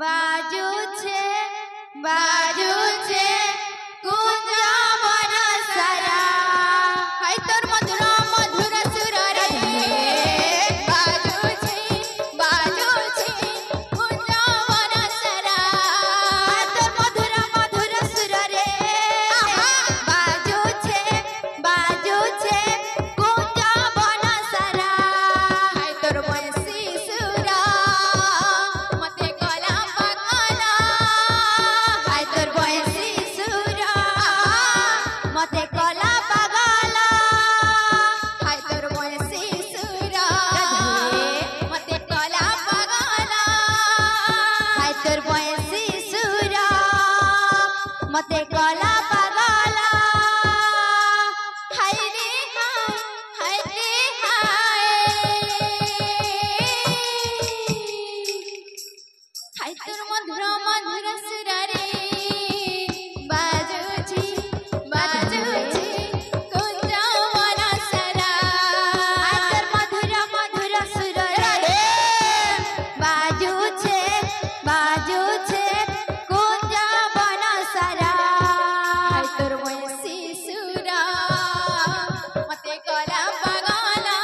बाजू छे कुंज मन सारा हाय तोर मधुर मधुर सुर रे बाजू छे कुंज मन सारा तोर मधुर मधुर सुर रे बाजू छे कुंज मन सारा हाय तोर बंसी सुरा मते गला पगला हाय तोर बंसी सुरा मते गला पगला हाय तोर बंसी सुरा मते गला पगला हाय तोर बंसी सुरा मते गला पगला हाय रे हाय हाय तोर मधुर मधुर सुर रे बाजूची कुंज मन सारा हाय तोर मधुर मधुर सुर रे बाजूचे कुंज मन सारा हाय तोर बंसी सुरा मते गला पगला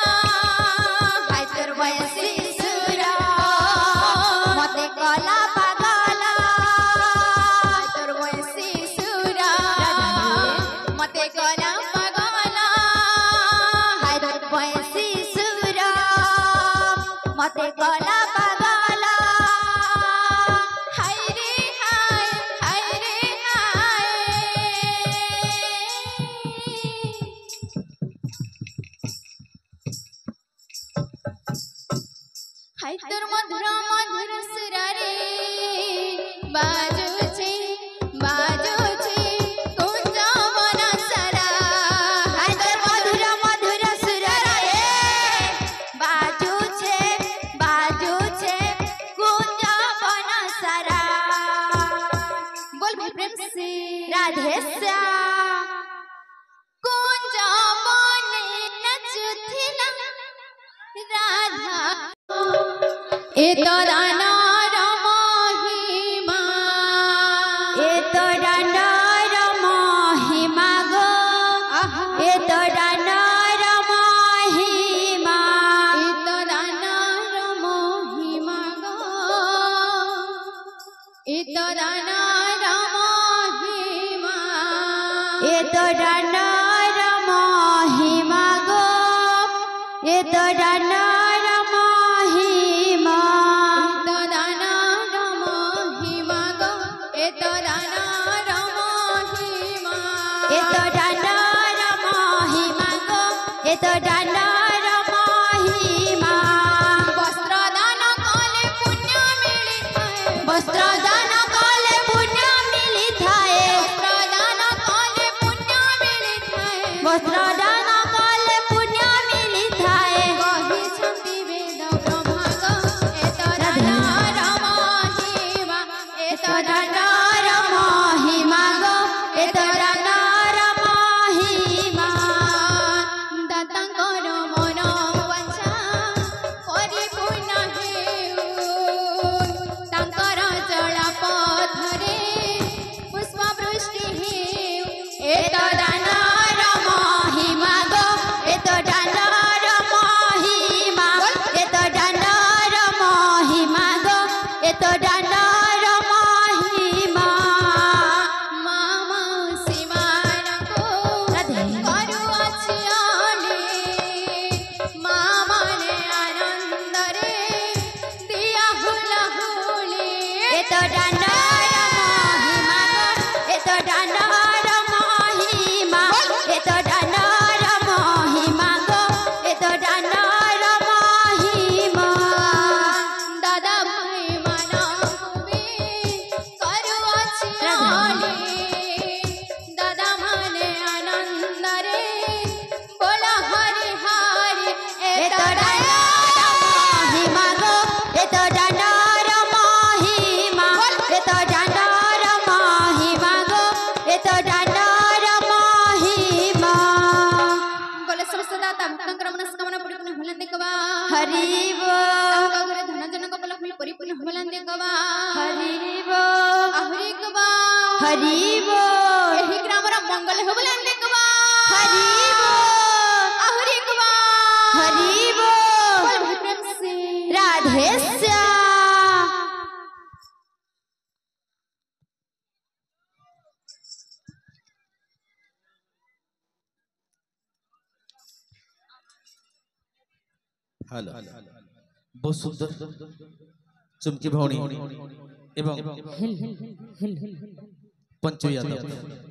हाय तोर बंसी सुरा मते गला पगला हाय तोर बंसी सुरा मते गला पगला हाय तोर बंसी सुरा मते गला पगला हाय रे हाय हाय तोर मधुर मधुर सुर रे बाजूची कुंज मन सारा हाय तोर मधुर मधुर सुर रे बाजूचे कुंज मन सारा बोल भी प्रेम से राधे श्याम कुंज बने नचुथिला राधा ए तोरा नार महिमा ए तोरा नार महिमा गो ए तोरा नार महिमा ए तोरा नार महिमा गो ए तोरा नार महिमा ए तोरा नार महिमा गो ए तोरा नार महिमा तोरा नार महिमा गो ए तोरा नार महिमा ए तोरा नार महिमा गो ए तोरा नार महिमा वस्त्र दान कले पुण्य मिलिथाए वस्त्र दान कले पुण्य मिलिथाए वस्त्र दान कले पुण्य मिलिथाए कहि छन्ति वेद ब्रह्मा गो ए तोरा नार महिमा ए तोरा नार महिमा गो ए तोरा नार महिमा दातांकर मन वांछा परिपूर्ण हेउ तांकर जला पथरे पुष्प वृष्टि हेउ ए तोरा नार महिमा गो ए तोरा नार महिमा ए तोरा नार महिमा गो ए तोरा नार महिमा मामा शिवार को करू अछियाले मामा ने आनंद रे दिया हुलहुली ए तोरा नार महिमा गो ए तोरा नार महिमा ए तोरा नार महिमा गो ए तोरा नार महिमा दादा भाई माना कुबे करू अछियाले दादा माने आनंद रे बोला हरि हरि ए तोरा नार महिमा गो ए तोरा नार महिमा ए तोरा बुलंद कबा हरिबो आहुरी कबा हरिबो एही ग्रामर मंगल हो बुलंद कबा हरिबो आहुरी कबा हरिबो बोल भाई प्रेम से राधे श्याम। हेलो बहुत सुंदर चुमकी भौणी एवं पंचू यादव